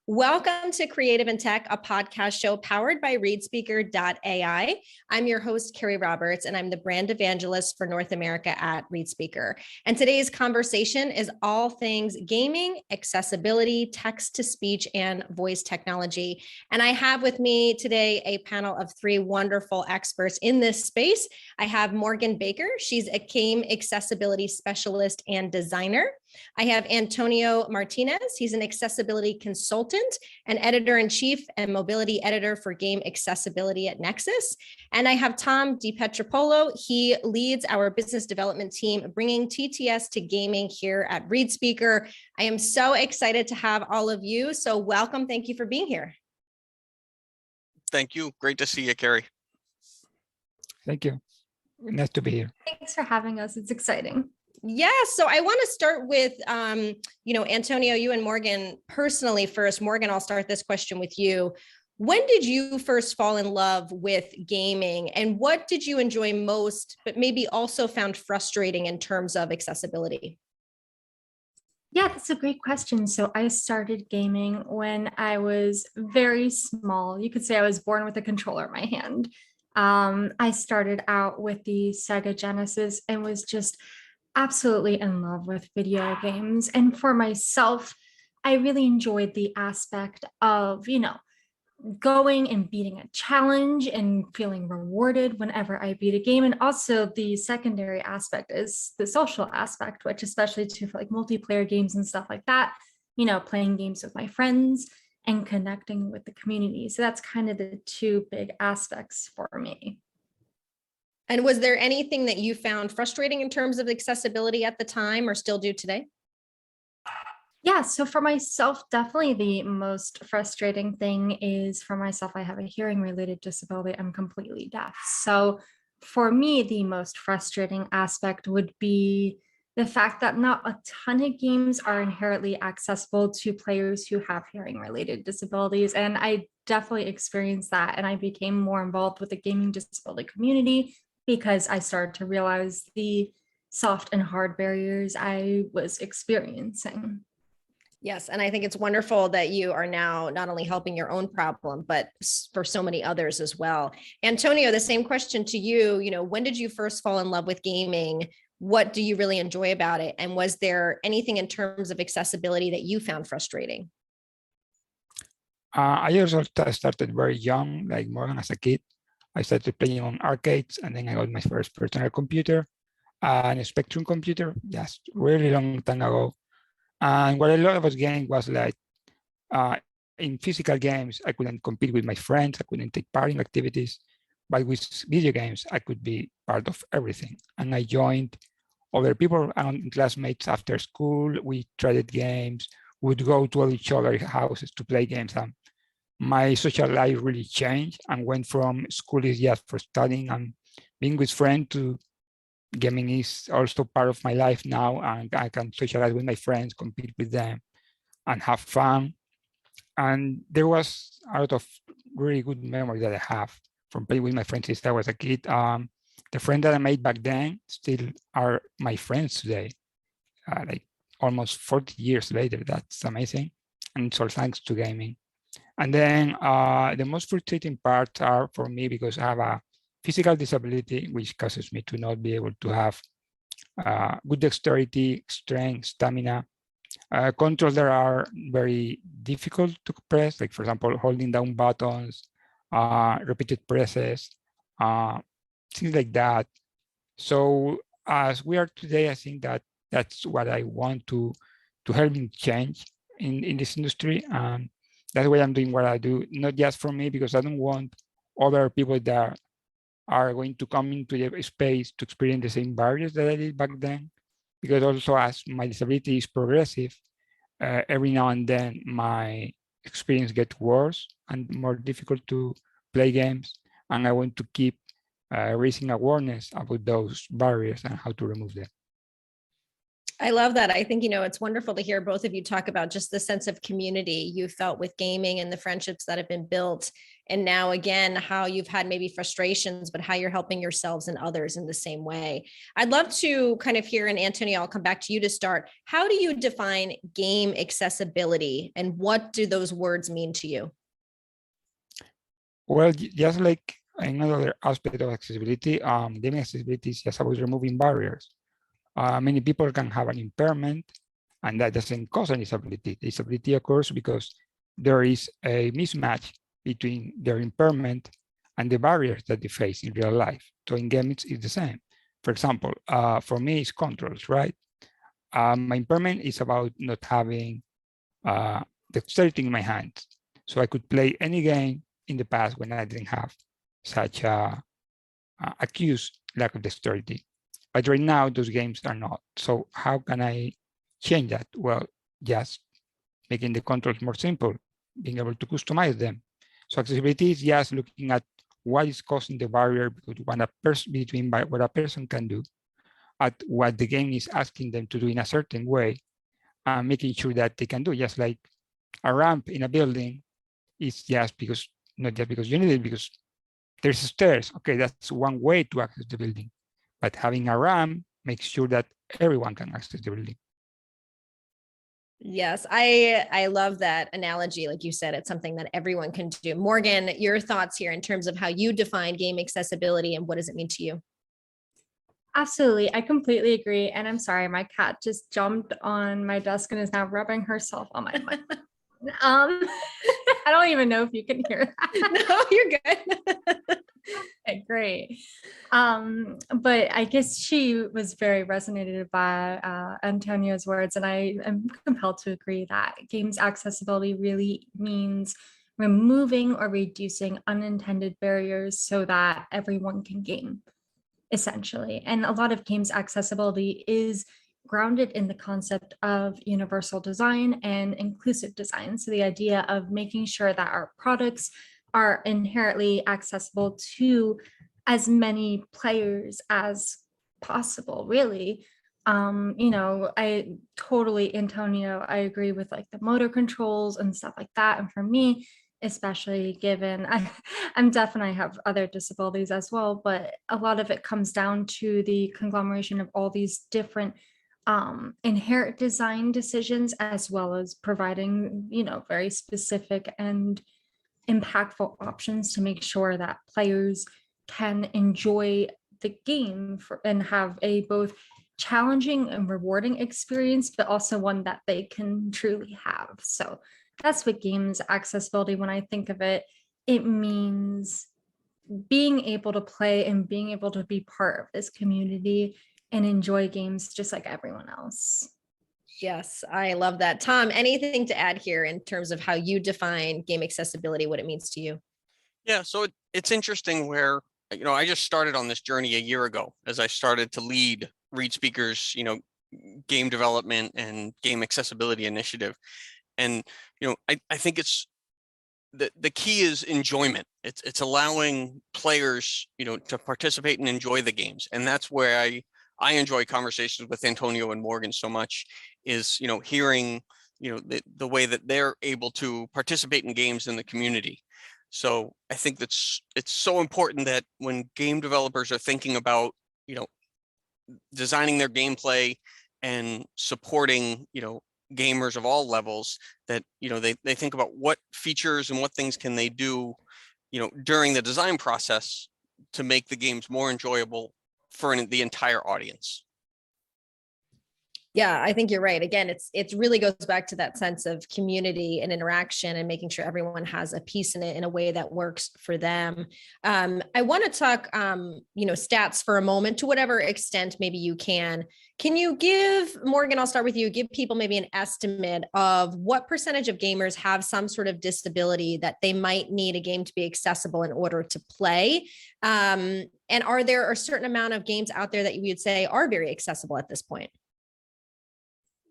Welcome to Creative in Tech, a podcast show powered by ReadSpeaker.ai. I'm your host, Keri Roberts, and I'm the brand evangelist for North America at ReadSpeaker. And today's conversation is all things gaming, accessibility, text-to-speech, and voice technology. And I have with me today a panel of three wonderful experts in this space. I have Morgan Baker. She's a game accessibility specialist and designer. I have Antonio Martinez. He's an accessibility consultant and editor-in-chief and mobility editor for game accessibility at Nexus. And I have Tom DiPietropolo. He leads our business development team, bringing TTS to gaming here at ReadSpeaker. I am so excited to have all of you. So welcome. Thank you for being here. Thank you. Great to see you, Keri. Thank you. Nice to be here. Thanks for having us. It's exciting. Yes. So I want to start with, Antonio, you and Morgan personally first. Morgan, I'll start this question with you. When did you first fall in love with gaming, and what did you enjoy most, but maybe also found frustrating in terms of accessibility? Yeah, that's a great question. So I started gaming when I was very small. You could say I was born with a controller in my hand. I started out with the Sega Genesis and was just absolutely in love with video games. And for myself, I really enjoyed the aspect of, going and beating a challenge and feeling rewarded whenever I beat a game. And also the secondary aspect is the social aspect, which especially to like multiplayer games and stuff like that, playing games with my friends and connecting with the community. So that's kind of the two big aspects for me. And was there anything that you found frustrating in terms of accessibility at the time or still do today? Yeah, so for myself, definitely the most frustrating thing is for myself, I have a hearing related disability. I'm completely deaf. So for me, the most frustrating aspect would be the fact that not a ton of games are inherently accessible to players who have hearing related disabilities. And I definitely experienced that. And I became more involved with the gaming disability community because I started to realize the soft and hard barriers I was experiencing. Yes, and I think it's wonderful that you are now not only helping your own problem, but for so many others as well. Antonio, the same question to you. When did you first fall in love with gaming? What do you really enjoy about it? And was there anything in terms of accessibility that you found frustrating? I also started very young, like Morgan as a kid. I started playing on arcades, and then I got my first personal computer, a Spectrum computer, just really long time ago. And what I loved about gaming was like, in physical games, I couldn't compete with my friends, I couldn't take part in activities, but with video games, I could be part of everything. And I joined other people and classmates after school. We traded games, would go to each other's houses to play games. My social life really changed and went from school is just for studying and being with friends to gaming is also part of my life now, and I can socialize with my friends, compete with them, and have fun. And there was a lot of really good memories that I have from playing with my friends since I was a kid. The friends that I made back then still are my friends today, like almost 40 years later. That's amazing. And it's all thanks to gaming. And then the most frustrating parts are for me because I have a physical disability, which causes me to not be able to have good dexterity, strength, stamina. Controls that are very difficult to press, like for example, holding down buttons, repeated presses, things like that. So as we are today, I think that that's what I want to help me change in this industry. That's why I'm doing what I do, not just for me, because I don't want other people that are going to come into the space to experience the same barriers that I did back then. Because also as my disability is progressive, every now and then my experience gets worse and more difficult to play games. And I want to keep raising awareness about those barriers and how to remove them. I love that. I think, it's wonderful to hear both of you talk about just the sense of community you felt with gaming and the friendships that have been built. And now again, how you've had maybe frustrations, but how you're helping yourselves and others in the same way. I'd love to kind of hear, and Antonio, I'll come back to you to start. How do you define game accessibility and what do those words mean to you? Well, just like another aspect of accessibility, gaming accessibility is just about removing barriers. Many people can have an impairment, and that doesn't cause a disability. Disability occurs because there is a mismatch between their impairment and the barriers that they face in real life. So in games, it's the same. For example, for me, it's controls, right? My impairment is about not having dexterity in my hands. So I could play any game in the past when I didn't have such a accused lack of dexterity. But right now, those games are not. So how can I change that? Well, just making the controls more simple, being able to customize them. So accessibility is just looking at what is causing the barrier between what a person can do, at what the game is asking them to do in a certain way, and making sure that they can do. Just like a ramp in a building is just because, not just because you need it, because there's stairs. Okay, that's one way to access the building. But having a ramp makes sure that everyone can access the building. Yes, I love that analogy. Like you said, it's something that everyone can do. Morgan, your thoughts here in terms of how you define game accessibility and what does it mean to you? Absolutely. I completely agree. And I'm sorry, my cat just jumped on my desk and is now rubbing herself on my mic. I don't even know if you can hear that. No, you're good. Okay, great. But I guess she was very resonated by Antonio's words, and I am compelled to agree that games accessibility really means removing or reducing unintended barriers so that everyone can game, essentially. And a lot of games accessibility is grounded in the concept of universal design and inclusive design. So the idea of making sure that our products are inherently accessible to as many players as possible, really. I totally, Antonio, I agree with like the motor controls and stuff like that. And for me, especially given I'm deaf and I have other disabilities as well, but a lot of it comes down to the conglomeration of all these different inherent design decisions, as well as providing, very specific and impactful options to make sure that players can enjoy the game and have a both challenging and rewarding experience, but also one that they can truly have. So that's what games accessibility, when I think of it, it means being able to play and being able to be part of this community and enjoy games just like everyone else. Yes, I love that. Tom, anything to add here in terms of how you define game accessibility, what it means to you? Yeah, so it's interesting where, I just started on this journey a year ago as I started to lead ReadSpeaker's, game development and game accessibility initiative. And, I think it's the key is enjoyment. It's allowing players, to participate and enjoy the games. And that's where I enjoy conversations with Antonio and Morgan so much is, hearing, the way that they're able to participate in games in the community. So I think it's so important that when game developers are thinking about, designing their gameplay and supporting, gamers of all levels, that, they think about what features and what things can they do, during the design process to make the games more enjoyable for the entire audience. Yeah, I think you're right. Again, it really goes back to that sense of community and interaction and making sure everyone has a piece in it in a way that works for them. I want to talk, stats for a moment to whatever extent maybe you can. Can you give, Morgan, I'll start with you, give people maybe an estimate of what percentage of gamers have some sort of disability that they might need a game to be accessible in order to play? And are there a certain amount of games out there that you would say are very accessible at this point?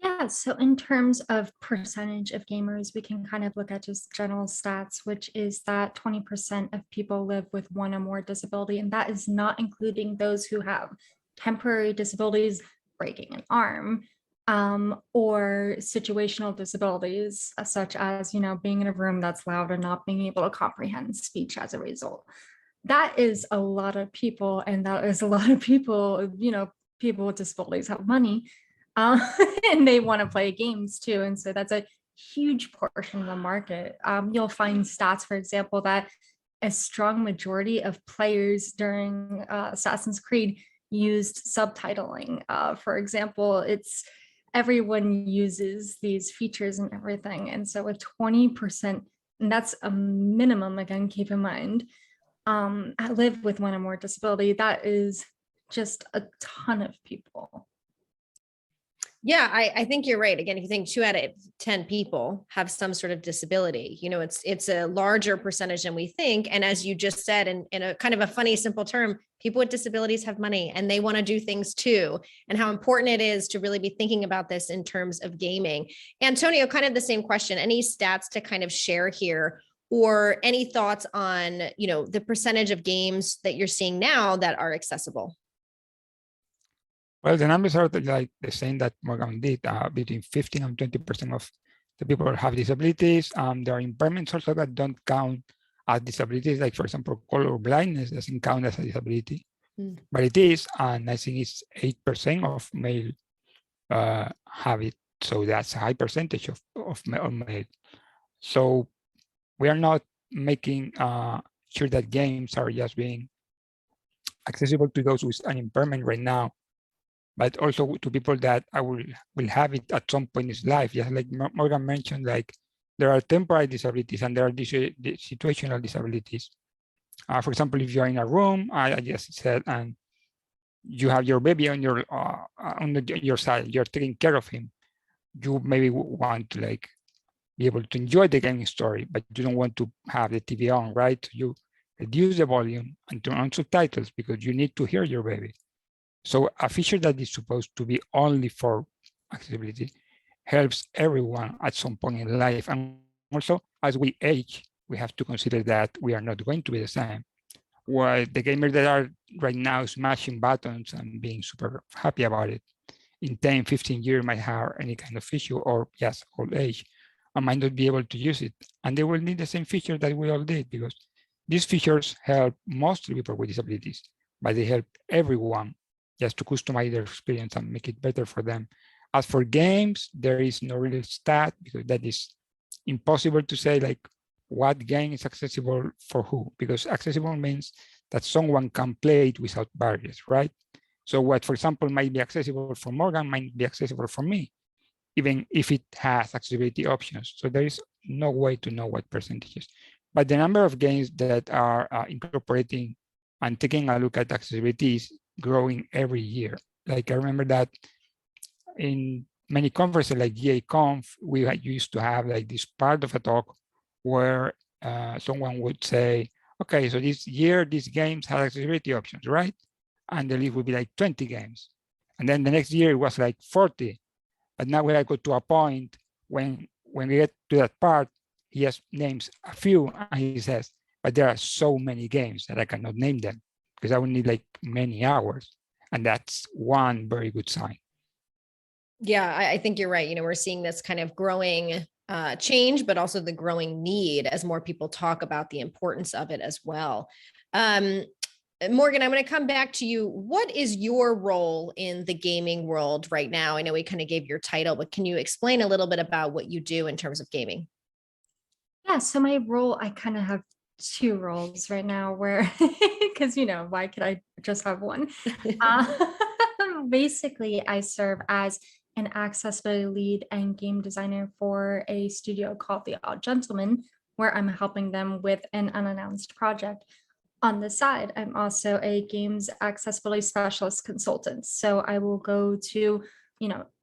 Yeah, so in terms of percentage of gamers, we can kind of look at just general stats, which is that 20% of people live with one or more disability, and that is not including those who have temporary disabilities, breaking an arm, or situational disabilities, such as, being in a room that's loud and not being able to comprehend speech as a result. That is a lot of people, and that is a lot of people, people with disabilities have money, and they want to play games too. And so that's a huge portion of the market. You'll find stats, for example, that a strong majority of players during Assassin's Creed used subtitling. For example, it's everyone uses these features and everything. And so with 20%, and that's a minimum, again, keep in mind, I live with one or more disability, that is just a ton of people. Yeah, I think you're right. Again, if you think 2 out of 10 people have some sort of disability, it's a larger percentage than we think. And as you just said, in a kind of a funny, simple term, people with disabilities have money and they want to do things too. And how important it is to really be thinking about this in terms of gaming. Antonio, kind of the same question. Any stats to kind of share here, or any thoughts on, the percentage of games that you're seeing now that are accessible? Well, the numbers are like the same that Morgan did. Between 15 and 20% of the people have disabilities. There are impairments also that don't count as disabilities. Like, for example, color blindness doesn't count as a disability, but it is. And I think it's 8% of male have it. So that's a high percentage of male. So we are not making sure that games are just being accessible to those with an impairment right now, but also to people that will have it at some point in his life. Just like Morgan mentioned, like there are temporary disabilities and there are situational disabilities. For example, if you're in a room, I just said, and you have your baby on your side, you're taking care of him, you maybe want to like be able to enjoy the gaming story, but you don't want to have the TV on, right? You reduce the volume and turn on subtitles because you need to hear your baby. So a feature that is supposed to be only for accessibility helps everyone at some point in life. And also, as we age, we have to consider that we are not going to be the same. While the gamers that are right now smashing buttons and being super happy about it, in 10, 15 years might have any kind of issue, or yes, old age, and might not be able to use it. And they will need the same feature that we all did, because these features help mostly people with disabilities, but they help everyone just to customize their experience and make it better for them. As for games, there is no real stat, because that is impossible to say like what game is accessible for who, because accessible means that someone can play it without barriers, right? So what, for example, might be accessible for Morgan might be accessible for me, even if it has accessibility options. So there is no way to know what percentages. But the number of games that are incorporating and taking a look at accessibility is growing every year. Like I remember that in many conferences like GA-Conf, we used to have like this part of a talk where someone would say, okay, so this year, these games have accessibility options, right? And the list would be like 20 games. And then the next year it was like 40. But now we go to a point when we get to that part, he just names a few and he says, but there are so many games that I cannot name them because I would need like many hours. And that's one very good sign. Yeah, I think you're right. We're seeing this kind of growing change, but also the growing need as more people talk about the importance of it as well. Morgan, I'm going to come back to you. What is your role in the gaming world right now? I know we kind of gave your title, but can you explain a little bit about what you do in terms of gaming? Yeah, so my role, I kind of have two roles right now where, because, why could I just have one? Basically, I serve as an accessibility lead and game designer for a studio called The Odd Gentleman, where I'm helping them with an unannounced project. On the side, I'm also a games accessibility specialist consultant. So I will go to,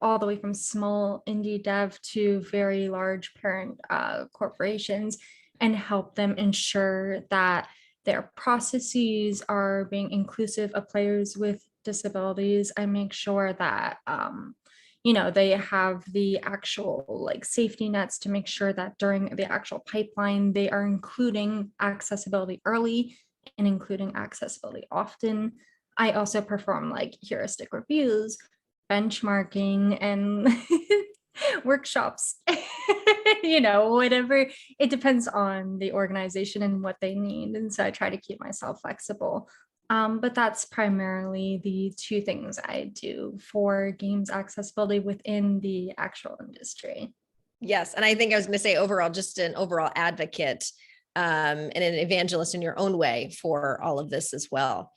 all the way from small indie dev to very large parent corporations and help them ensure that their processes are being inclusive of players with disabilities. I make sure that, they have the actual safety nets to make sure that during the actual pipeline, they are including accessibility early and including accessibility often. I also perform heuristic reviews benchmarking and workshops, whatever. It depends on the organization and what they need. And so I try to keep myself flexible. But that's primarily the two things I do for games accessibility within the actual industry. Yes. And I think I was going to say overall, just an overall advocate and an evangelist in your own way for all of this as well.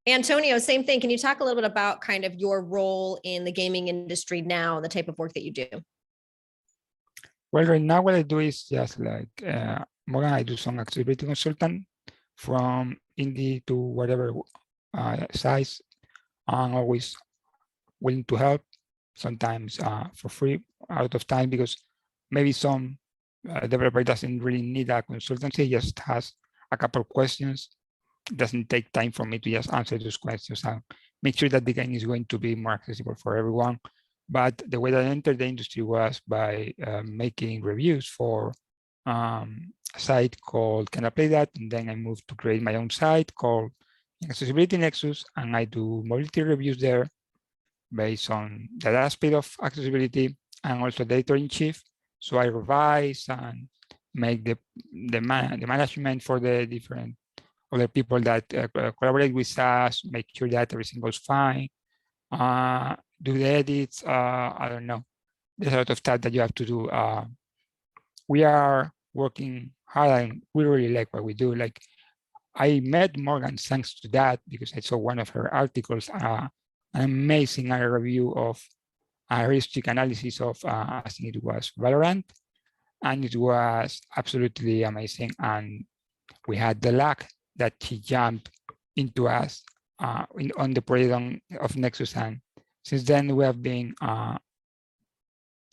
Antonio, same thing. Can you talk a little bit about kind of your role in the gaming industry now and the type of work that you do? Well, right now what I do is just like more I do some accessibility consultant from indie to whatever size. I'm always willing to help, sometimes for free, out of time, because maybe some developer doesn't really need a consultancy, just has a couple of questions. It doesn't take time for me to just answer those questions and make sure that the game is going to be more accessible for everyone. But the way that I entered the industry was by making reviews for a site called Can I Play That? And then I moved to create my own site called Accessibility Nexus, and I do mobility reviews there based on the aspect of accessibility and also the editor-in-chief. So I revise and make the management for the different other people that collaborate with us, make sure that everything goes fine, do the edits, I don't know. There's a lot of stuff that you have to do. We are working hard and we really like what we do. Like I met Morgan thanks to that, because I saw one of her articles, an amazing review of a heuristic analysis of, I think it was Valorant, and it was absolutely amazing. And we had the luck that she jumped into us on the project of Nexus, and since then we have been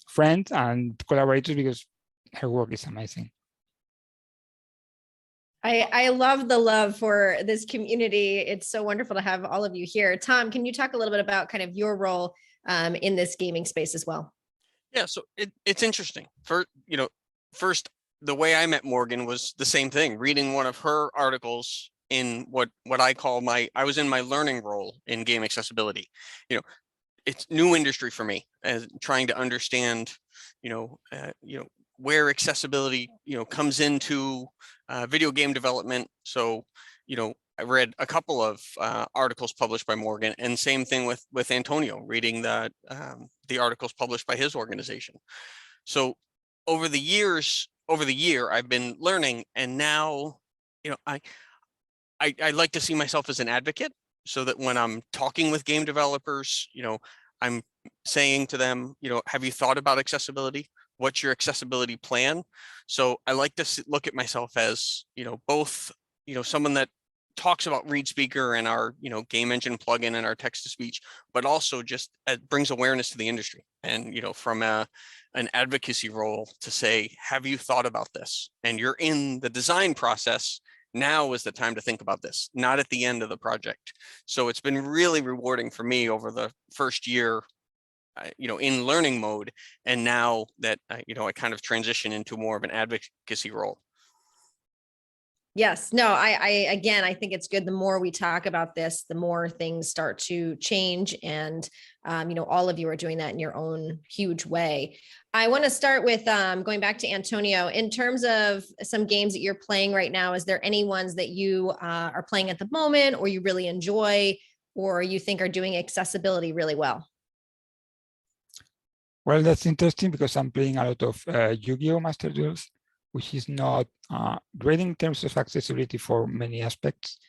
friends and collaborators because her work is amazing. I love the love for this community. It's so wonderful to have all of you here. Tom, can you talk a little bit about kind of your role in this gaming space as well? Yeah, so it's interesting. First, the way I met Morgan was the same thing, reading one of her articles in what I call I was in my learning role in game accessibility. It's new industry for me, as trying to understand, where accessibility, comes into video game development. So, I read a couple of articles published by Morgan, and same thing with Antonio, reading the articles published by his organization. So over the year, I've been learning, and now, I like to see myself as an advocate, so that when I'm talking with game developers, I'm saying to them, have you thought about accessibility? What's your accessibility plan? So I like to look at myself as, both, someone that talks about ReadSpeaker and our, game engine plugin and our text to speech, but also just brings awareness to the industry. And, from an advocacy role to say, have you thought about this? And you're in the design process. Now is the time to think about this, not at the end of the project. So it's been really rewarding for me over the first year, in learning mode. And now that, I kind of transition into more of an advocacy role. Yes, no, I think it's good. The more we talk about this, the more things start to change. And, all of you are doing that in your own huge way. I want to start with going back to Antonio. In terms of some games that you're playing right now, is there any ones that you are playing at the moment, or you really enjoy, or you think are doing accessibility really well? Well, that's interesting because I'm playing a lot of Yu-Gi-Oh! Master Duels, which is not great in terms of accessibility for many aspects.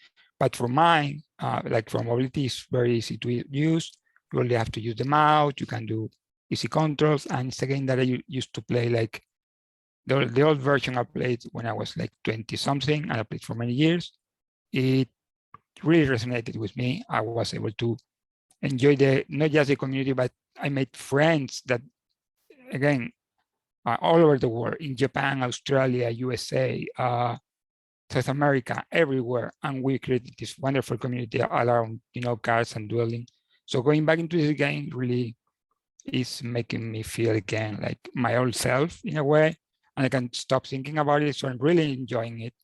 But for mine, like for mobility, it's very easy to use. You only have to use the mouse. You can do easy controls. And it's a game that I used to play, like the old version I played when I was like 20 something, and I played for many years. It really resonated with me. I was able to enjoy not just the community, but I made friends that, again, all over the world, in Japan, Australia, USA, South America, everywhere. And we created this wonderful community around, cards and dueling. So going back into this game really is making me feel again like my old self in a way, and I can stop thinking about it. So I'm really enjoying it.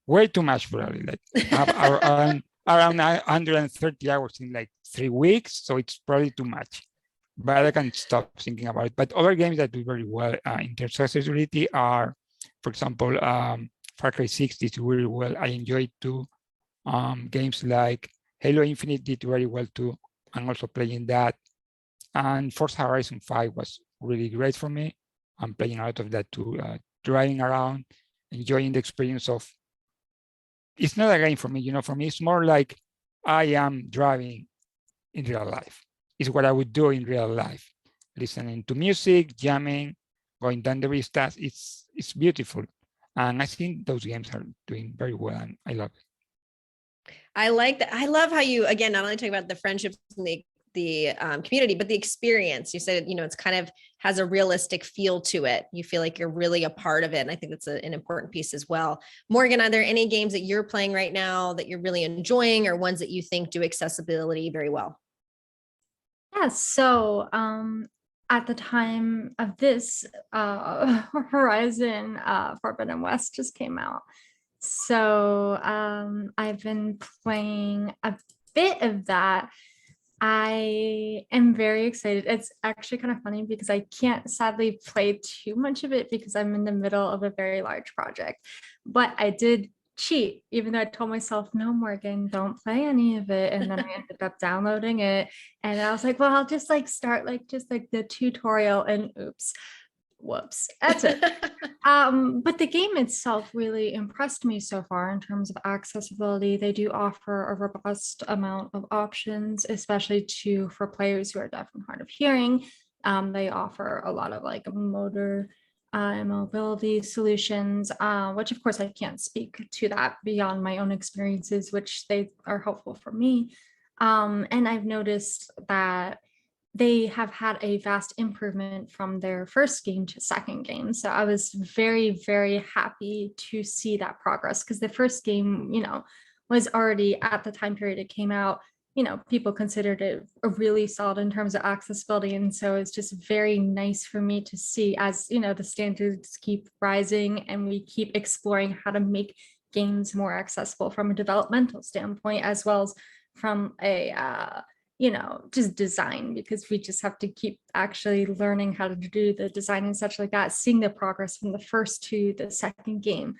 Way too much, probably. Like I have around 130 hours in like 3 weeks. So it's probably too much. but I can stop thinking about it. But other games that do very well in terms of accessibility are, for example, Far Cry 6 did really well. I enjoyed too. Games like Halo Infinite did very well too. I'm also playing that. And Forza Horizon 5 was really great for me. I'm playing a lot of that too, driving around, enjoying the experience of, it's not a game for me, for me, it's more like I am driving in real life. It's what I would do in real life, listening to music, jamming, going down the vistas. It's beautiful. And I think those games are doing very well, and I love it. I like that. I love how you, again, not only talk about the friendships and the community, but the experience. You said, it's kind of has a realistic feel to it. You feel like you're really a part of it. And I think that's an important piece as well. Morgan, are there any games that you're playing right now that you're really enjoying, or ones that you think do accessibility very well? Yeah, so at the time of this, Horizon Forbidden West just came out. So I've been playing a bit of that. I am very excited. It's actually kind of funny because I can't sadly play too much of it because I'm in the middle of a very large project. But I did cheat, even though I told myself, no, Morgan, don't play any of it. And then I ended up downloading it. And I was like, well, I'll just start just the tutorial, and oops. Whoops, that's it. But the game itself really impressed me so far in terms of accessibility. They do offer a robust amount of options, especially for players who are deaf and hard of hearing. They offer a lot of motor and mobility solutions, which of course I can't speak to that beyond my own experiences, which they are helpful for me. And I've noticed that they have had a vast improvement from their first game to second game. So I was very, very happy to see that progress, because the first game, was already, at the time period it came out, people considered it a really solid in terms of accessibility. And so it's just very nice for me to see, as the standards keep rising and we keep exploring how to make games more accessible from a developmental standpoint, as well as from a just design, because we just have to keep actually learning how to do the design and such like that, seeing the progress from the first to the second game,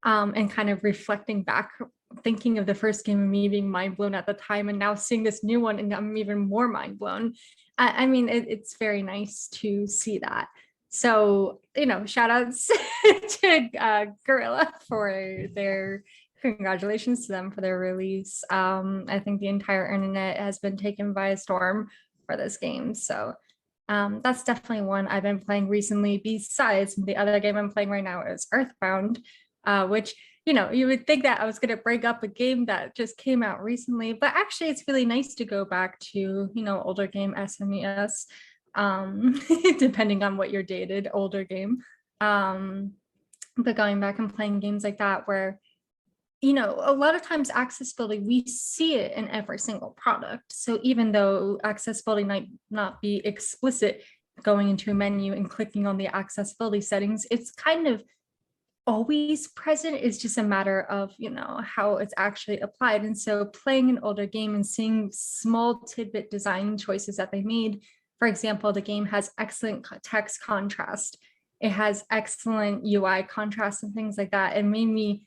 and kind of reflecting back, thinking of the first game and me being mind blown at the time, and now seeing this new one and I'm even more mind blown. I mean, it's very nice to see that. So, shout outs to Gorilla for their congratulations to them for their release. I think the entire internet has been taken by a storm for this game. So that's definitely one I've been playing recently. Besides, the other game I'm playing right now is Earthbound, which, you would think that I was going to break up a game that just came out recently, but actually it's really nice to go back to, older game, SNES, depending on what you're dated, older game. But going back and playing games like that where, a lot of times accessibility, we see it in every single product. So even though accessibility might not be explicit, going into a menu and clicking on the accessibility settings, it's kind of always present. It's just a matter of, how it's actually applied. And so playing an older game and seeing small tidbit design choices that they made. For example, the game has excellent text contrast. It has excellent UI contrast and things like that. It made me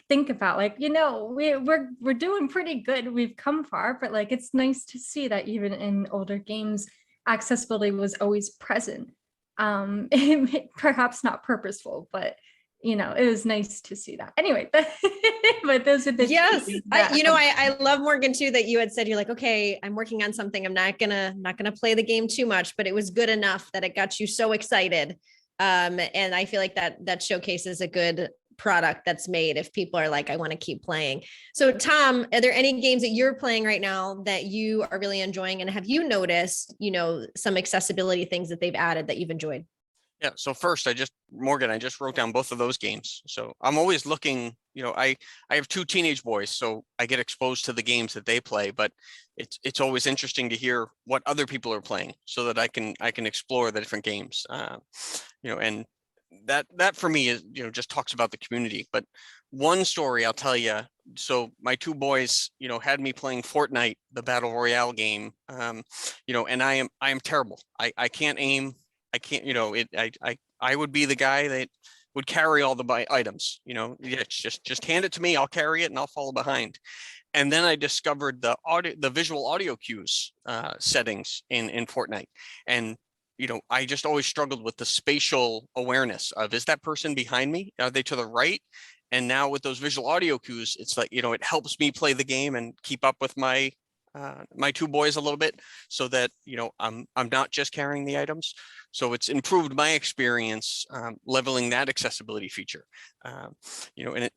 think about we're doing pretty good. We've come far, but it's nice to see that even in older games, accessibility was always present. Perhaps not purposeful, but it was nice to see that. Anyway, but those are the yes. I love, Morgan, too, that you had said you're like, okay, I'm working on something. I'm not gonna play the game too much, but it was good enough that it got you so excited. And I feel like that showcases a good product that's made if people are like, I want to keep playing. So Tom, are there any games that you're playing right now that you are really enjoying, and have you noticed, some accessibility things that they've added that you've enjoyed? Yeah. So first, Morgan, I just wrote down both of those games. So I'm always looking, I have 2 teenage boys, so I get exposed to the games that they play, but it's always interesting to hear what other people are playing so that I can explore the different games, and that for me is, just talks about the community. But one story I'll tell you so my two boys, had me playing Fortnite, the battle royale game, and I am terrible. I can't aim. I can't, I would be the guy that would carry all the items, it's just hand it to me. I'll carry it and I'll follow behind. And then I discovered the visual audio cues settings in Fortnite. And, I just always struggled with the spatial awareness of, is that person behind me? Are they to the right? And now with those visual audio cues, it's like, it helps me play the game and keep up with my my two boys a little bit, so that, I'm not just carrying the items. So it's improved my experience leveling that accessibility feature. And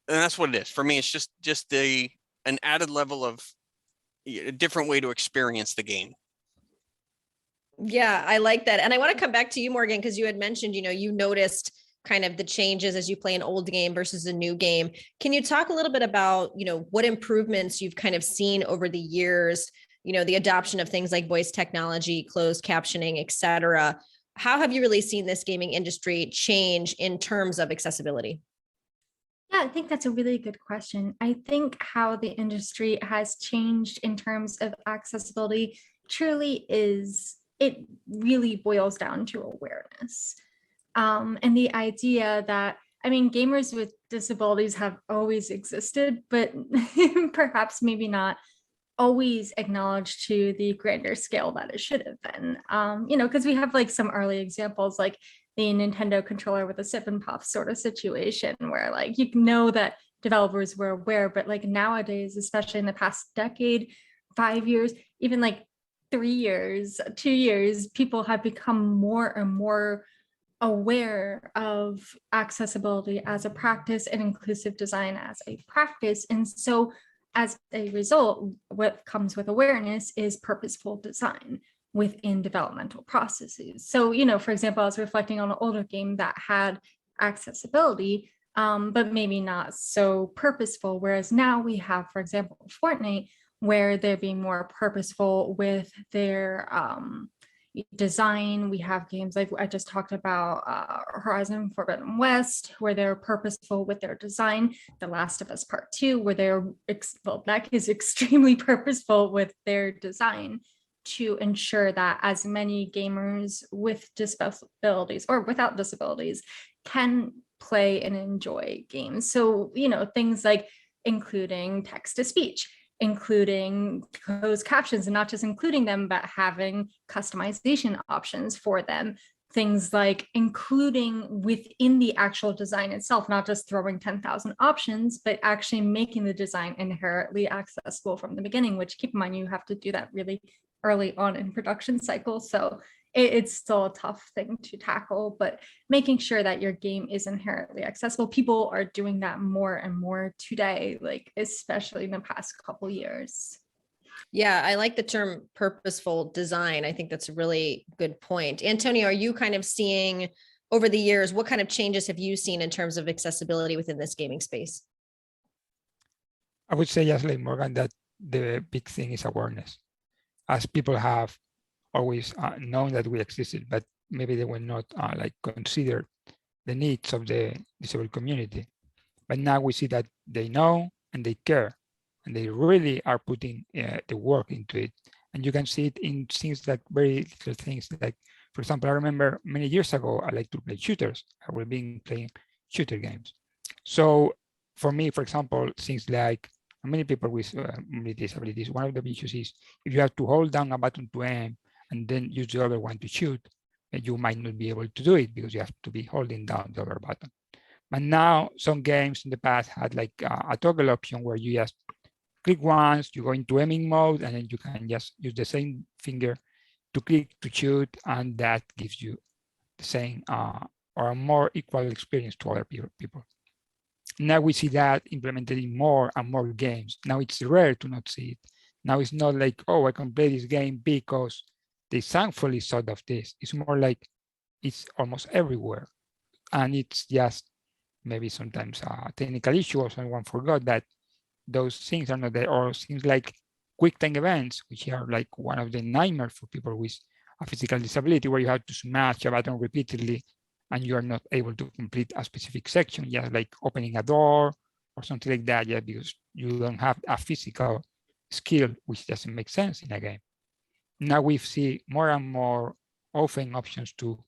and that's what it is for me. It's just an added level of a different way to experience the game. Yeah, I like that. And I want to come back to you, Morgan, because you had mentioned, you noticed kind of the changes as you play an old game versus a new game. Can you talk a little bit about, what improvements you've kind of seen over the years, the adoption of things like voice technology, closed captioning, et cetera? How have you really seen this gaming industry change in terms of accessibility? Yeah, I think that's a really good question. I think how the industry has changed in terms of accessibility truly it really boils down to awareness. And the idea that, gamers with disabilities have always existed, but perhaps maybe not always acknowledged to the grander scale that it should have been. Because we have like some early examples, like the Nintendo controller with a sip and puff sort of situation, where like, that developers were aware, but like nowadays, especially in the past decade, 5 years, even like 3 years, 2 years, people have become more and more aware of accessibility as a practice and inclusive design as a practice. And so as a result, what comes with awareness is purposeful design within developmental processes. So, for example, I was reflecting on an older game that had accessibility, but maybe not so purposeful. Whereas now we have, for example, Fortnite, where they're being more purposeful with their design. We have games like I just talked about, Horizon Forbidden West, where they're purposeful with their design. The Last of Us Part 2, where that is extremely purposeful with their design to ensure that as many gamers with disabilities or without disabilities can play and enjoy games. So, things like including text to speech, including closed captions, and not just including them, but having customization options for them. Things like including within the actual design itself, not just throwing 10,000 options, but actually making the design inherently accessible from the beginning, which, keep in mind, you have to do that really early on in production cycle. So it's still a tough thing to tackle, but making sure that your game is inherently accessible. People are doing that more and more today, like especially in the past couple years. Yeah, I like the term purposeful design. I think that's a really good point. Antonio, are you kind of seeing over the years, what kind of changes have you seen in terms of accessibility within this gaming space? I would say, yes, like Morgan, that the big thing is awareness. As people have always known that we existed, but maybe they were not consider the needs of the disabled community. But now we see that they know and they care, and they really are putting the work into it. And you can see it in things like very little things. Like, for example, I remember many years ago, I like to play shooters. I was being playing shooter games. So for me, for example, things like many people with disabilities, one of the issues is if you have to hold down a button to aim and then use the other one to shoot, you might not be able to do it because you have to be holding down the other button. But now some games in the past had like a toggle option where you just click once, you go into aiming mode, and then you can just use the same finger to click to shoot, and that gives you the same or a more equal experience to other people. Now we see that implemented in more and more games. Now it's rare to not see it. Now it's not like, oh, I can play this game because they thankfully thought of this. It's more like it's almost everywhere. And it's just maybe sometimes a technical issue or someone forgot that those things are not there, or things like quick time events, which are like one of the nightmares for people with a physical disability, where you have to smash a button repeatedly and you are not able to complete a specific section, just like opening a door or something like that, yeah, because you don't have a physical skill, which doesn't make sense in a game. Now we see more and more often options to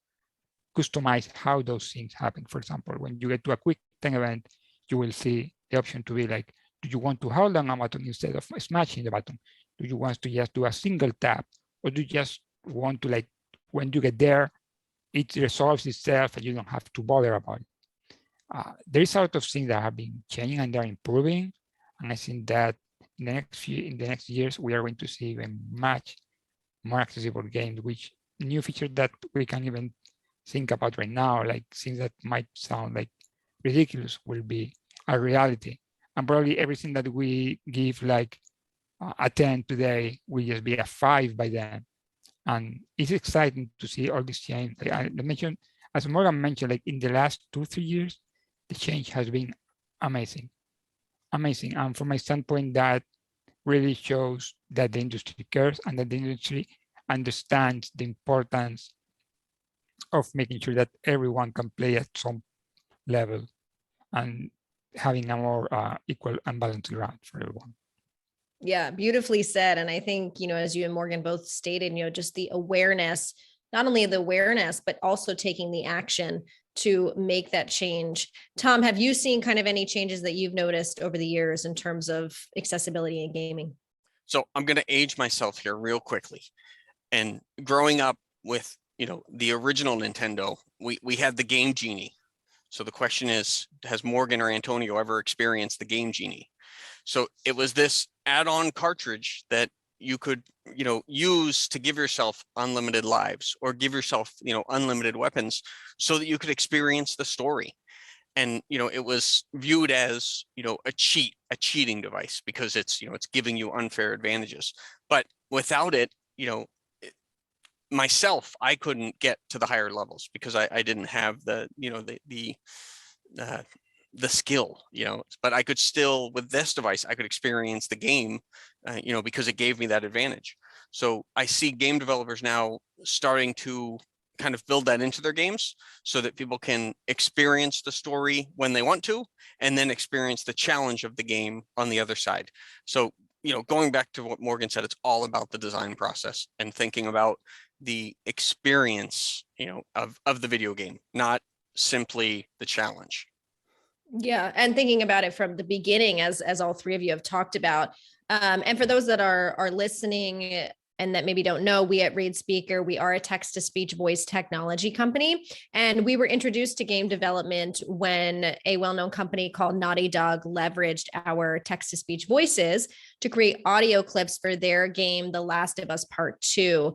customize how those things happen. For example, when you get to a quick time event, you will see the option to be like, do you want to hold down a button instead of smashing the button? Do you want to just do a single tap? Or do you just want to, like, when you get there, it resolves itself and you don't have to bother about it? There is a lot of things that have been changing and they're improving. And I think that in the next years, we are going to see even much more accessible games, which new features that we can even think about right now, like things that might sound like ridiculous, will be a reality. And probably everything that we give like a 10 today will just be a 5 by then. And it's exciting to see all this change. Like I mentioned, as Morgan mentioned, like in the last 2-3 years, the change has been amazing. Amazing. And from my standpoint, that really shows that the industry cares and that the industry understands the importance of making sure that everyone can play at some level and having a more equal and balanced ground for everyone. Yeah, beautifully said. And I think, as you and Morgan both stated, just the awareness, not only the awareness, but also taking the action to make that change. Tom, have you seen kind of any changes that you've noticed over the years in terms of accessibility in gaming? So I'm going to age myself here real quickly. And growing up with, the original Nintendo, we had the Game Genie. So the question is, has Morgan or Antonio ever experienced the Game Genie? So it was this add-on cartridge that you could, use to give yourself unlimited lives or give yourself, unlimited weapons so that you could experience the story. And, it was viewed as, a cheating device because it's giving you unfair advantages. But without it, myself, I couldn't get to the higher levels because I didn't have the skill, but I could still, with this device, I could experience the game, because it gave me that advantage. So I see game developers now starting to kind of build that into their games so that people can experience the story when they want to, and then experience the challenge of the game on the other side. So, going back to what Morgan said, it's all about the design process and thinking about the experience, of the video game, not simply the challenge. Yeah, and thinking about it from the beginning, as all three of you have talked about, and for those that are listening and that maybe don't know, we at ReadSpeaker, we are a text-to-speech voice technology company, and we were introduced to game development when a well-known company called Naughty Dog leveraged our text-to-speech voices to create audio clips for their game, The Last of Us Part 2.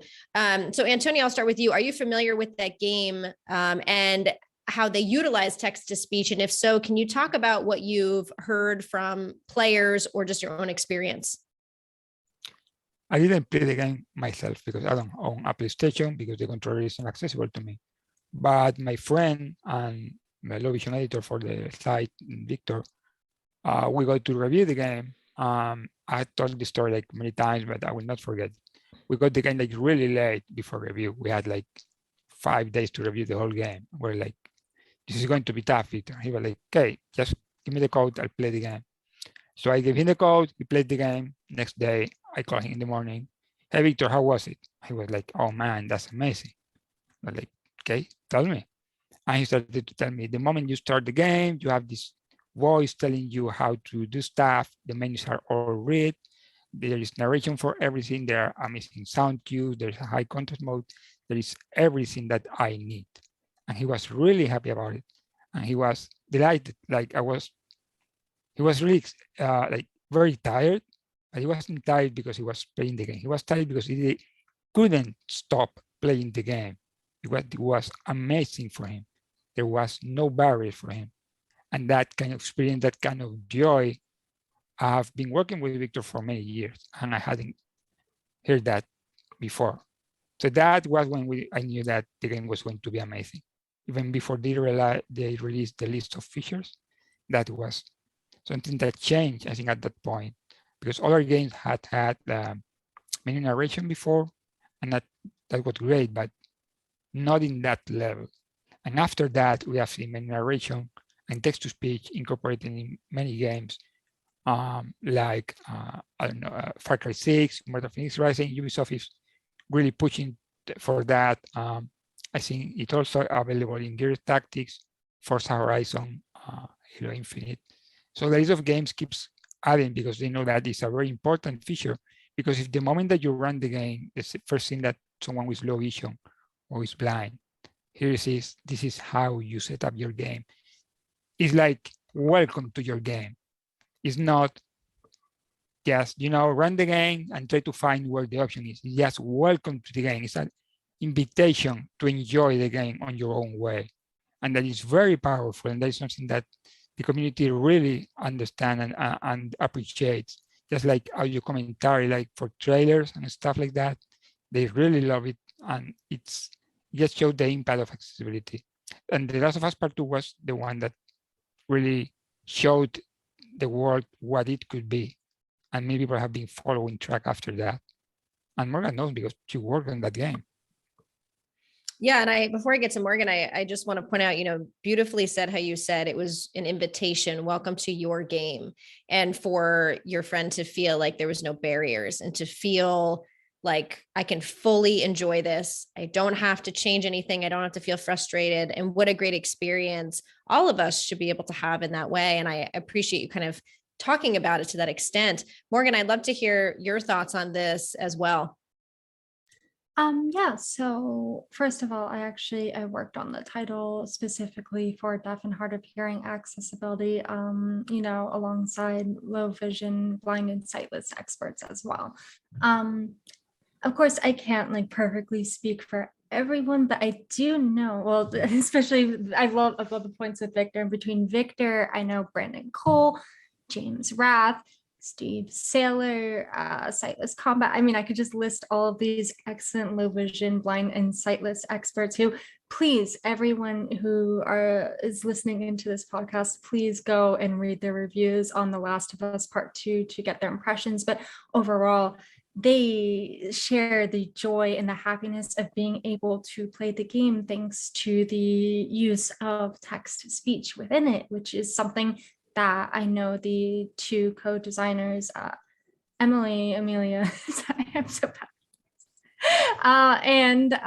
So Antonio, I'll start with you. Are you familiar with that game and how they utilize text-to-speech? And if so, can you talk about what you've heard from players or just your own experience? I didn't play the game myself because I don't own a PlayStation because the controller isn't accessible to me. But my friend and my low vision editor for the site, Victor, we got to review the game. I told the story like many times, but I will not forget. We got the game like really late before review. We had like 5 days to review the whole game. We're like, this is going to be tough, Victor. He was like, okay, just give me the code, I'll play the game. So I gave him the code, he played the game. Next day, I called him in the morning. Hey, Victor, how was it? He was like, oh man, that's amazing. I was like, okay, tell me. And he started to tell me, the moment you start the game, you have this voice telling you how to do stuff. The menus are all read. There is narration for everything. There are amazing sound cues. There's a high contrast mode. There is everything that I need. And he was really happy about it. And he was delighted. Like he was really like very tired, but he wasn't tired because he was playing the game. He was tired because he couldn't stop playing the game. It was amazing for him. There was no barrier for him. And that kind of experience, that kind of joy, I've been working with Victor for many years and I hadn't heard that before. So that was when I knew that the game was going to be amazing. Even before they released the list of features, that was something that changed, I think, at that point, because other games had menu narration before, and that was great, but not in that level. And after that, we have seen menu narration and text-to-speech incorporated in many games, like I don't know, Far Cry 6, Immortal Phoenix Rising. Ubisoft is really pushing for that. I think it's also available in Gear Tactics, Forza Horizon, Halo Infinite. So the list of games keeps adding because they know that it's a very important feature. Because if the moment that you run the game, the first thing that someone with low vision or is blind, here it is, this is how you set up your game. It's like, welcome to your game. It's not just, run the game and try to find where the option is. It's just welcome to the game. It's an invitation to enjoy the game on your own way. And that is very powerful. And that is something that the community really understands and appreciates. Just like audio commentary, like for trailers and stuff like that, they really love it. And it's just showed the impact of accessibility. And The Last of Us Part 2 was the one that really showed the world what it could be. And many people have been following track after that. And Morgan knows because she worked on that game. Yeah, and before I get to Morgan, I just want to point out, beautifully said how you said it was an invitation, welcome to your game, and for your friend to feel like there was no barriers and to feel like I can fully enjoy this. I don't have to change anything. I don't have to feel frustrated. And what a great experience all of us should be able to have in that way. And I appreciate you kind of talking about it to that extent. Morgan, I'd love to hear your thoughts on this as well. Yeah, so first of all, I worked on the title specifically for deaf and hard of hearing accessibility, alongside low vision, blind and sightless experts as well. Of course, I can't perfectly speak for everyone, but I do know, well, especially I love the points with Victor. Between Victor, I know Brandon Cole, James Rath, Steve Saylor, Sightless Combat. I mean, I could just list all of these excellent low vision, blind and sightless experts who, please, everyone who is listening into this podcast, please go and read their reviews on The Last of Us Part 2 to get their impressions. But overall, they share the joy and the happiness of being able to play the game thanks to the use of text to speech within it, which is something that I know the two co-designers, Amelia, sorry, I'm so bad, and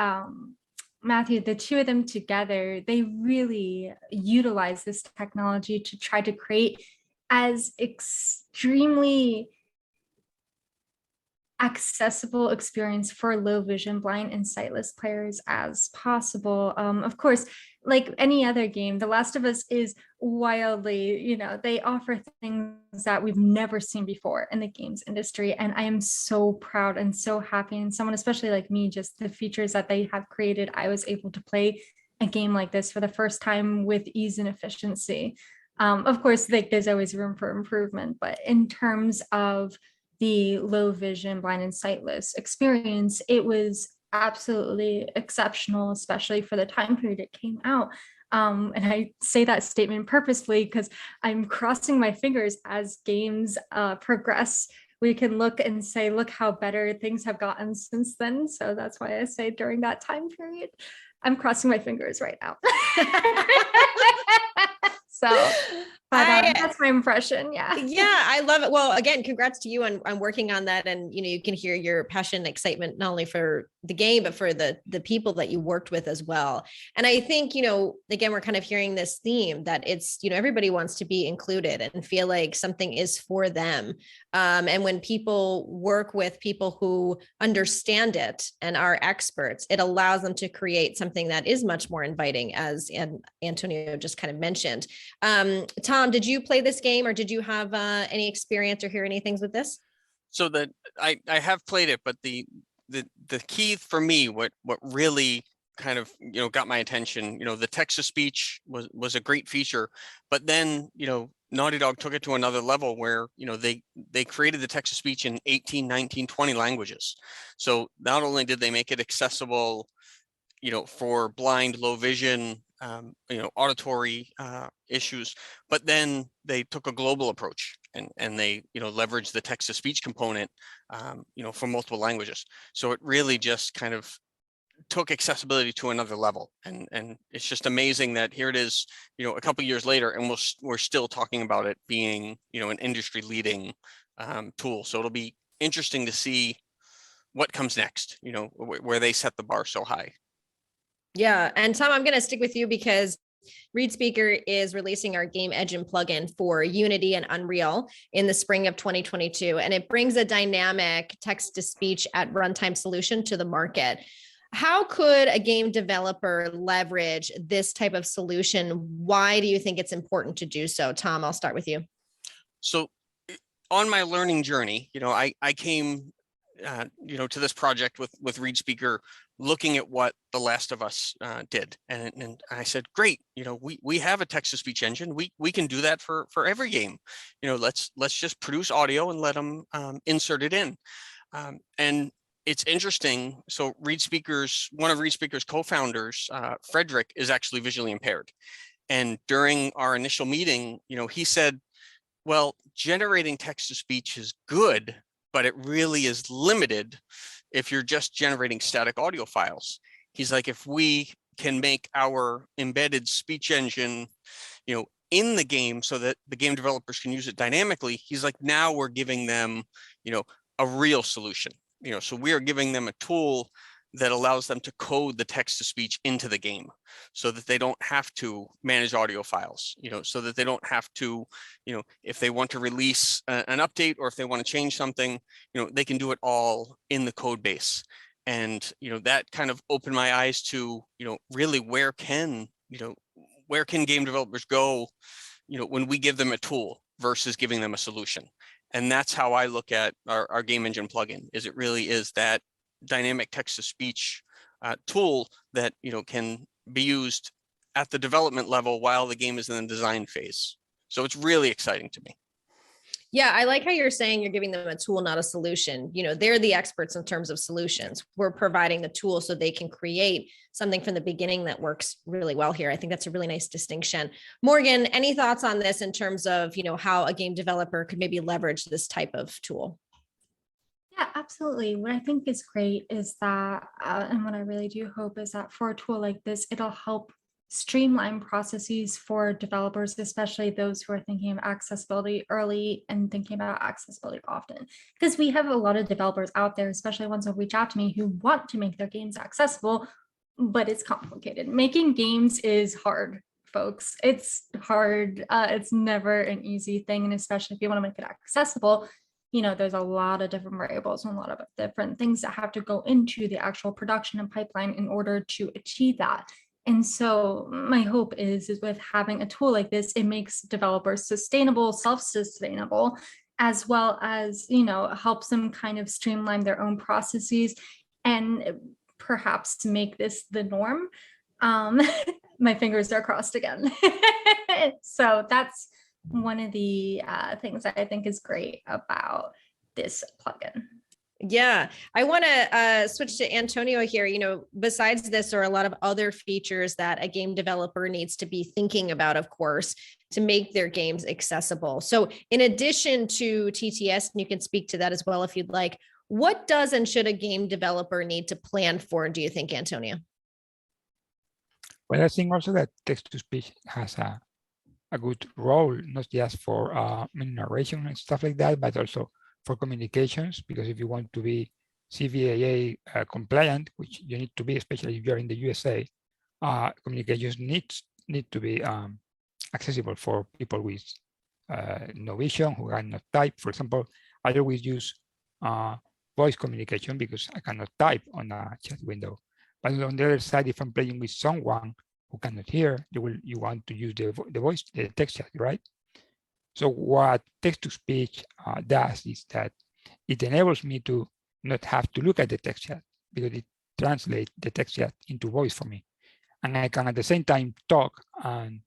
Matthew, the two of them together, they really utilize this technology to try to create as extremely accessible experience for low vision, blind and sightless players as possible. Of course, like any other game, The Last of Us is wildly, they offer things that we've never seen before in the games industry. And I am so proud and so happy. And someone, especially like me, just the features that they have created, I was able to play a game like this for the first time with ease and efficiency. Of course, there's always room for improvement, but in terms of the low vision, blind and sightless experience, it was absolutely exceptional, especially for the time period it came out. And I say that statement purposefully because I'm crossing my fingers as games progress. We can look and say, look how better things have gotten since then. So that's why I say during that time period, I'm crossing my fingers right now. So that's my impression. Yeah, I love it. Well, again, congrats to you on working on that. And, you can hear your passion and excitement, not only for the game, but for the people that you worked with as well. And I think, again, we're kind of hearing this theme that it's, everybody wants to be included and feel like something is for them. And when people work with people who understand it and are experts, it allows them to create something that is much more inviting, as Antonio just kind of mentioned. Tom, did you play this game, or did you have any experience or hear anything with this? So I have played it, but the key for me, what really kind of got my attention, the text to speech was a great feature, but then Naughty Dog took it to another level where they created the text to speech in 18, 19, 20 languages. So not only did they make it accessible for blind, low vision, auditory issues, but then they took a global approach and they leveraged the text to speech component for multiple languages. So it really just kind of took accessibility to another level. And it's just amazing that here it is, a couple of years later, and we're still talking about it being, an industry leading tool. So it'll be interesting to see what comes next, where they set the bar so high. Yeah. And Tom, I'm going to stick with you because ReadSpeaker is releasing our game engine plugin for Unity and Unreal in the spring of 2022. And it brings a dynamic text to speech at runtime solution to the market. How could a game developer leverage this type of solution? Why do you think it's important to do so? Tom, I'll start with you. So on my learning journey, I came to this project with ReadSpeaker, looking at what The Last of Us did, and I said, great, we have a text-to-speech engine. We can do that for every game. Let's just produce audio and let them insert it in. And it's interesting. So one of ReadSpeaker's co-founders, Frederick, is actually visually impaired. And during our initial meeting, he said, well, generating text-to-speech is good, but it really is limited if you're just generating static audio files. He's like, if we can make our embedded speech engine, in the game so that the game developers can use it dynamically, he's like, now we're giving them, a real solution. So we are giving them a tool that allows them to code the text to speech into the game so that they don't have to manage audio files, so that they don't have to, if they want to release an update or if they want to change something, they can do it all in the code base. And, that kind of opened my eyes to, really where can game developers go, when we give them a tool versus giving them a solution. And that's how I look at our game engine plugin, is it really is that dynamic text-to-speech tool that can be used at the development level while the game is in the design phase. So it's really exciting to me. Yeah, I like how you're saying you're giving them a tool, not a solution. They're the experts in terms of solutions. We're providing the tool so they can create something from the beginning that works really well here. I think that's a really nice distinction. Morgan, any thoughts on this in terms of, how a game developer could maybe leverage this type of tool? Yeah, absolutely. What I think is great is that, and what I really do hope is that for a tool like this, it'll help streamline processes for developers, especially those who are thinking of accessibility early and thinking about accessibility often. Because we have a lot of developers out there, especially ones who reach out to me, who want to make their games accessible, but it's complicated. Making games is hard, folks. It's hard. It's never an easy thing. And especially if you want to make it accessible, there's a lot of different variables and a lot of different things that have to go into the actual production and pipeline in order to achieve that. And so my hope is with having a tool like this, it makes developers sustainable, self-sustainable, as well as, helps them kind of streamline their own processes and perhaps make this the norm. My fingers are crossed again. So that's one of the things that I think is great about this plugin. Yeah, I want to switch to Antonio here. Besides this, there are a lot of other features that a game developer needs to be thinking about, of course, to make their games accessible. So in addition to TTS, and you can speak to that as well if you'd like, what does and should a game developer need to plan for, do you think, Antonio? Well, I think also that text-to-speech has a good role, not just for narration and stuff like that, but also for communications, because if you want to be CVAA compliant, which you need to be, especially if you're in the USA, communications need to be accessible for people with no vision, who cannot type. For example, I always use voice communication because I cannot type on a chat window. But on the other side, if I'm playing with someone who cannot hear, you want to use the voice, the text chat, right? So what text-to-speech does is that it enables me to not have to look at the text chat, because it translates the text chat into voice for me. And I can at the same time talk, and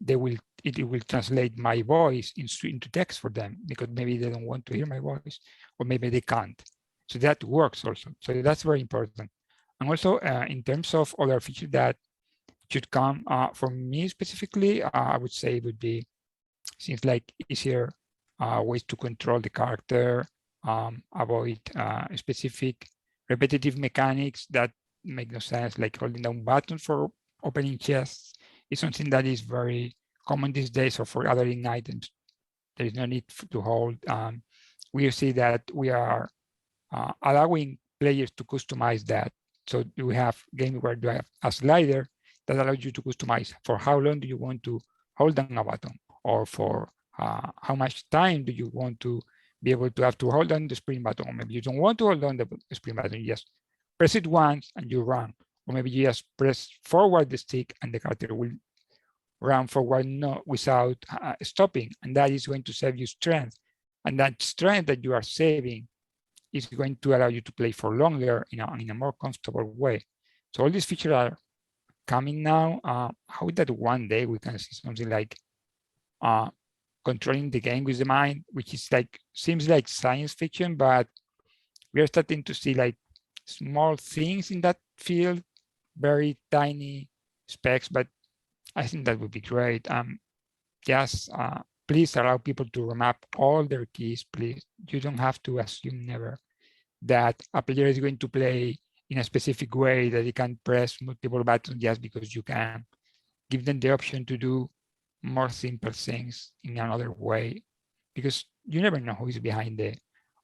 it will translate my voice into text for them, because maybe they don't want to hear my voice, or maybe they can't. So that works also. So that's very important. And also in terms of other features that should come for me specifically, I would say it would be things like easier ways to control the character, avoid specific repetitive mechanics that make no sense, like holding down buttons for opening chests is something that is very common these days, or for gathering items. There is no need to hold. We see that we are allowing players to customize that. So we have game where you have a slider that allows you to customize for how long do you want to hold down a button, or for how much time do you want to be able to have to hold on the sprint button, or maybe you don't want to hold on the sprint button, you just press it once and you run, or maybe you just press forward the stick and the character will run forward without stopping, and that is going to save you strength, and that strength that you are saving is going to allow you to play for longer in a more comfortable way. So all these features are coming now. I hope that one day we can see something like controlling the game with the mind, which is seems like science fiction, but we are starting to see like small things in that field, very tiny specs, but I think that would be great. Just please allow people to remap all their keys, please. You don't have to assume never that a player is going to play in a specific way, that they can press multiple buttons just because you can. Give them the option to do more simple things in another way, because you never know who is behind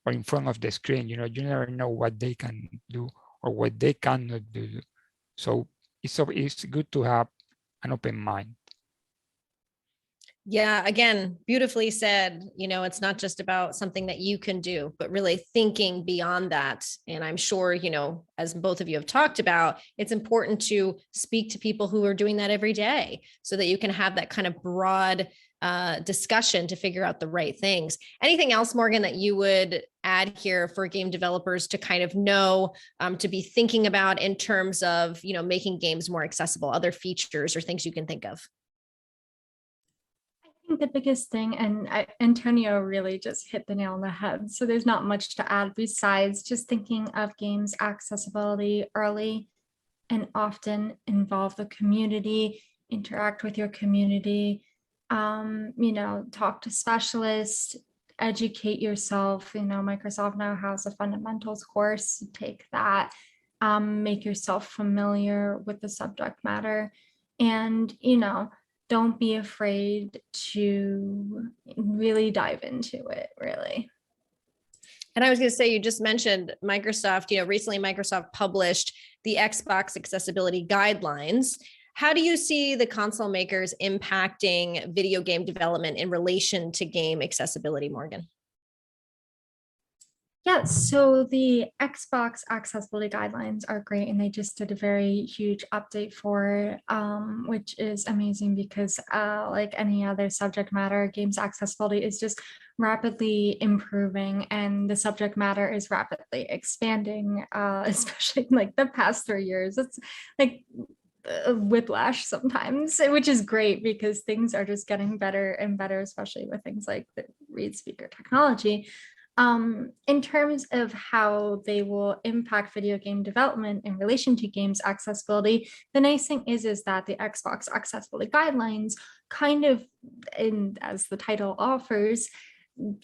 or in front of the screen. You never know what they can do or what they cannot do. So it's good to have an open mind. Yeah, again, beautifully said. It's not just about something that you can do, but really thinking beyond that. And I'm sure, as both of you have talked about, it's important to speak to people who are doing that every day so that you can have that kind of broad discussion to figure out the right things. Anything else, Morgan, that you would add here for game developers to kind of know, to be thinking about in terms of, making games more accessible, other features or things you can think of? I think the biggest thing, and Antonio really just hit the nail on the head, so there's not much to add besides just thinking of games accessibility early and often, involve the community, interact with your community, talk to specialists, educate yourself. Microsoft now has a fundamentals course, take that, make yourself familiar with the subject matter, and don't be afraid to really dive into it, really. And I was going to say, you just mentioned Microsoft, recently Microsoft published the Xbox accessibility guidelines. How do you see the console makers impacting video game development in relation to game accessibility, Morgan? Yeah, so the Xbox accessibility guidelines are great, and they just did a very huge update for it, which is amazing because like any other subject matter, games accessibility is just rapidly improving, and the subject matter is rapidly expanding, especially like the past 3 years. It's like a whiplash sometimes, which is great because things are just getting better and better, especially with things like the ReadSpeaker technology. In terms of how they will impact video game development in relation to games accessibility, the nice thing is that the Xbox accessibility guidelines kind of, and as the title offers,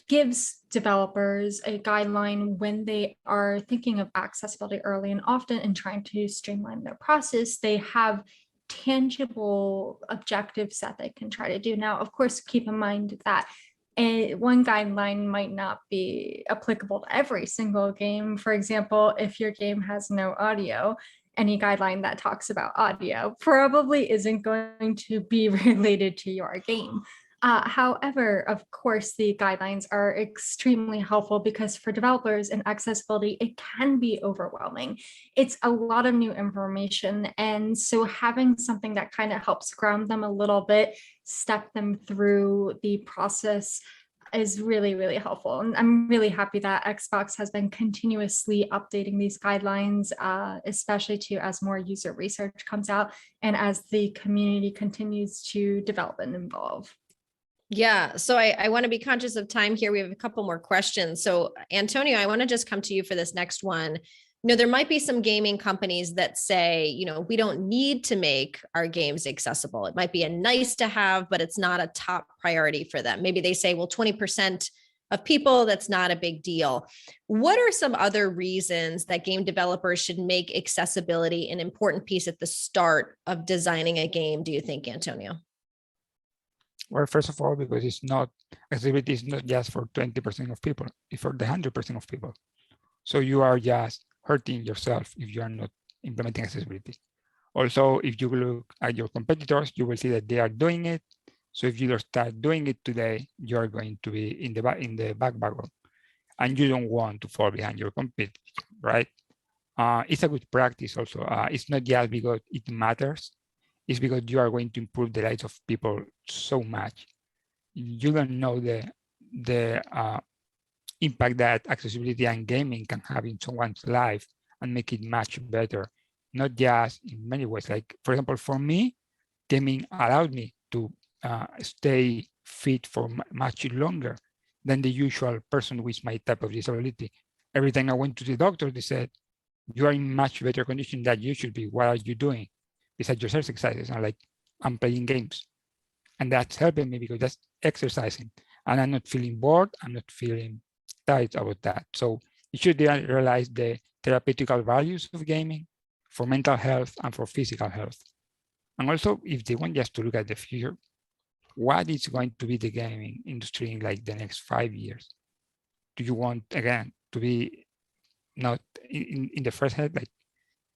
gives developers a guideline when they are thinking of accessibility early and often and trying to streamline their process. They have tangible objectives that they can try to do. Now, of course, keep in mind that one guideline might not be applicable to every single game. For example, if your game has no audio, any guideline that talks about audio probably isn't going to be related to your game. However, of course, the guidelines are extremely helpful because for developers in accessibility, it can be overwhelming. It's a lot of new information. And so having something that kind of helps ground them a little bit, step them through the process is really, really helpful. And I'm really happy that Xbox has been continuously updating these guidelines, especially as more user research comes out and as the community continues to develop and evolve. Yeah, so I want to be conscious of time here. We have a couple more questions. So Antonio, I want to just come to you for this next one. There might be some gaming companies that say, we don't need to make our games accessible. It might be a nice to have, but it's not a top priority for them. Maybe they say, well, 20% of people, that's not a big deal. What are some other reasons that game developers should make accessibility an important piece at the start of designing a game, do you think, Antonio? Well, first of all, because accessibility is not just for 20% of people, it's for the 100% of people. So you are just hurting yourself if you are not implementing accessibility. Also, if you look at your competitors, you will see that they are doing it. So if you don't start doing it today, you are going to be in the back wagon, and you don't want to fall behind your competitor, right? It's a good practice also. It's not just because it matters, it's because you are going to improve the lives of people so much. You don't know the impact that accessibility and gaming can have in someone's life and make it much better. Not just in many ways. Like, for example, for me, gaming allowed me to stay fit for much longer than the usual person with my type of disability. Every time I went to the doctor, they said, you are in much better condition than you should be. What are you doing? Besides your exercises? I'm like, I'm playing games. And that's helping me because that's exercising. And I'm not feeling bored. I'm not feeling tired about that. So you should realize the therapeutical values of gaming for mental health and for physical health. And also, if they want just to look at the future, what is going to be the gaming industry in like the next 5 years? Do you want, again, to be not in the first head? Like,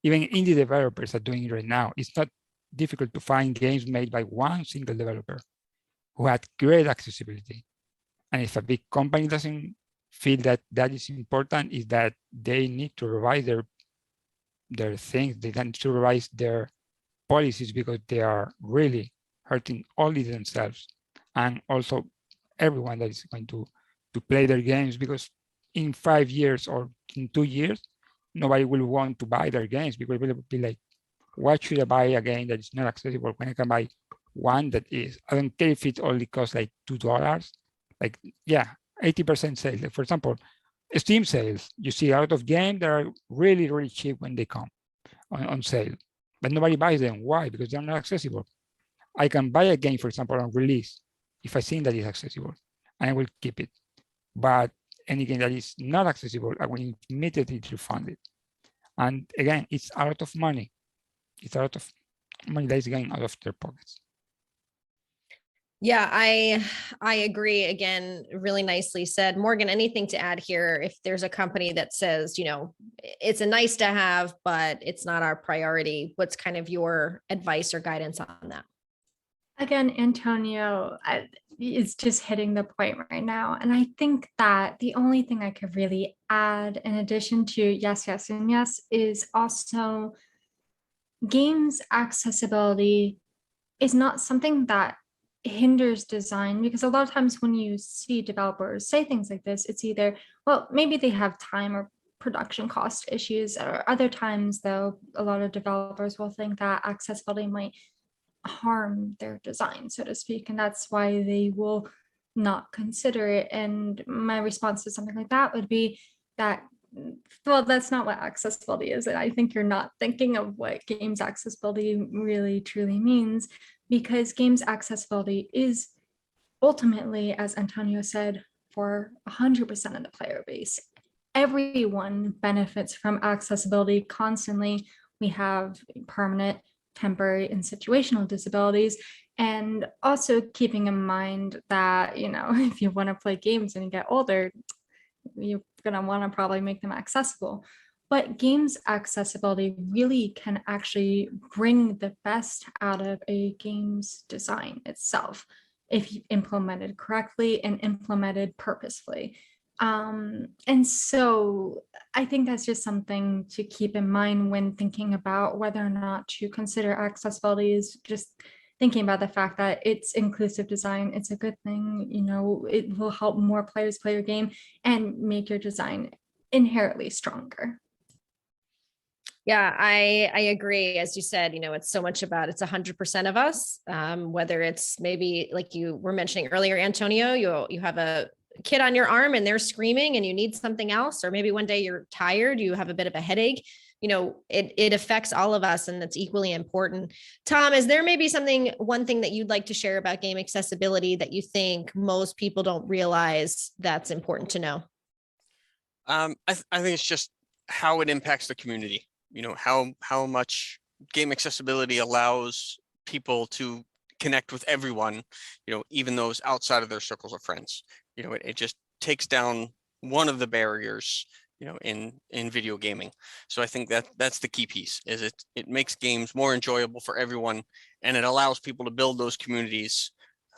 even indie developers are doing it right now. It's not difficult to find games made by one single developer who had great accessibility. And if a big company doesn't feel that that is important, is that they need to revise their things. They need to revise their policies because they are really hurting only themselves and also everyone that is going to play their games, because in 5 years or in 2 years, nobody will want to buy their games because it will be like, why should I buy a game that is not accessible when I can buy one that is? I don't care if it only costs like $2. Like, yeah, 80% sales. Like, for example, Steam sales, you see a lot of games that are really, really cheap when they come on sale, but nobody buys them. Why? Because they're not accessible. I can buy a game, for example, on release if I think that is accessible, and I will keep it. But any game that is not accessible, I will immediately refund it. And again, it's a lot of money. It's a lot of money that is going out of their pockets. Yeah, I agree. Again, really nicely said. Morgan, anything to add here? If there's a company that says, it's a nice to have, but it's not our priority, what's kind of your advice or guidance on that? Again, Antonio is just hitting the point right now. And I think that the only thing I could really add, in addition to yes, yes, and yes, is also games accessibility is not something that hinders design, because a lot of times when you see developers say things like this, it's either, well, maybe they have time or production cost issues, or other times though, a lot of developers will think that accessibility might harm their design, so to speak, and that's why they will not consider it. And my response to something like that would be that, well, that's not what accessibility is. And I think you're not thinking of what games accessibility really truly means, because games accessibility is ultimately, as Antonio said, for 100% of the player base. Everyone benefits from accessibility constantly. We have permanent, temporary, and situational disabilities. And also keeping in mind that, if you want to play games and you get older, you're going to want to probably make them accessible. But games accessibility really can actually bring the best out of a game's design itself, if implemented correctly and implemented purposefully. And so I think that's just something to keep in mind when thinking about whether or not to consider accessibility, is just thinking about the fact that it's inclusive design. It's a good thing, it will help more players play your game and make your design inherently stronger. Yeah, I agree. As you said, it's so much about, it's 100% of us, whether it's maybe like you were mentioning earlier, Antonio, you have a kid on your arm and they're screaming and you need something else, or maybe one day you're tired, you have a bit of a headache. it affects all of us, and that's equally important. Tom, is there maybe one thing that you'd like to share about game accessibility that you think most people don't realize that's important to know? I think it's just how it impacts the community. How much game accessibility allows people to connect with everyone, even those outside of their circles of friends. It just takes down one of the barriers, in video gaming. So I think that's the key piece, is it makes games more enjoyable for everyone, and it allows people to build those communities,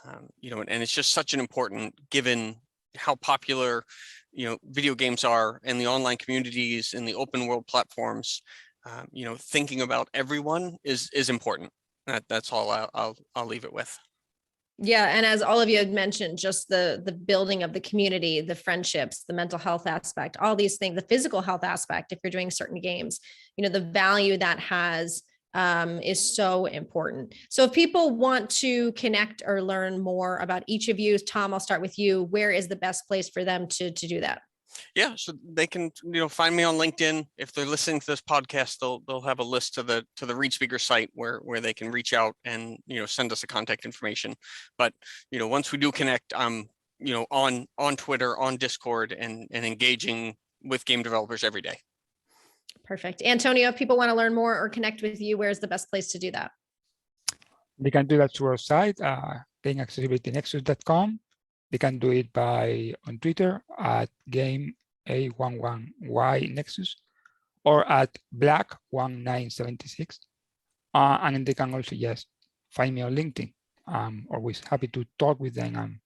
and it's just such an important, given how popular, video games are, and the online communities and the open world platforms. Thinking about everyone is important. That's all I'll leave it with. Yeah. And as all of you had mentioned, just the building of the community, the friendships, the mental health aspect, all these things, the physical health aspect, if you're doing certain games, the value that has is so important. So if people want to connect or learn more about each of you, Tom, I'll start with you. Where is the best place for them to do that? Yeah, so they can, find me on LinkedIn. If they're listening to this podcast, they'll have a list to the ReadSpeaker site where they can reach out and, send us the contact information. But, once we do connect, I'm, on Twitter, on Discord, and engaging with game developers every day. Perfect. Antonio, if people want to learn more or connect with you, where's the best place to do that? They can do that through our site, gameaccessibilitynexus.com. They can do it on Twitter at GameA11Y Nexus or at Black1976. And then they can also just find me on LinkedIn. I'm always happy to talk with them and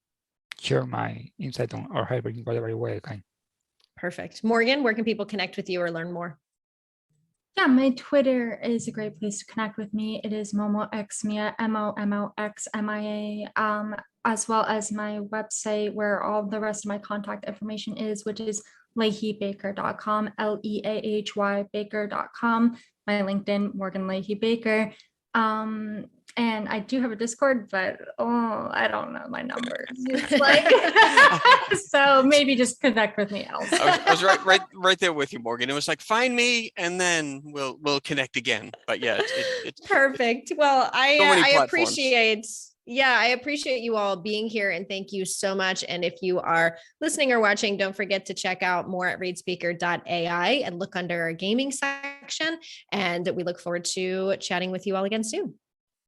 share my insight on or help in whatever way I can. Perfect. Morgan, where can people connect with you or learn more? Yeah, my Twitter is a great place to connect with me. It is MomoXMia, MoMoXMIA, as well as my website where all the rest of my contact information is, which is leahybaker.com, LEAHY baker.com. My LinkedIn, Morgan Leahy Baker. And I do have a Discord, but I don't know my numbers. It's like, so maybe just connect with me else. I was right there with you, Morgan. It was like, find me, and then we'll connect again. But yeah, it's perfect. Well, I appreciate. Yeah, I appreciate you all being here, and thank you so much. And if you are listening or watching, don't forget to check out more at ReadSpeaker.ai and look under our gaming section. And we look forward to chatting with you all again soon.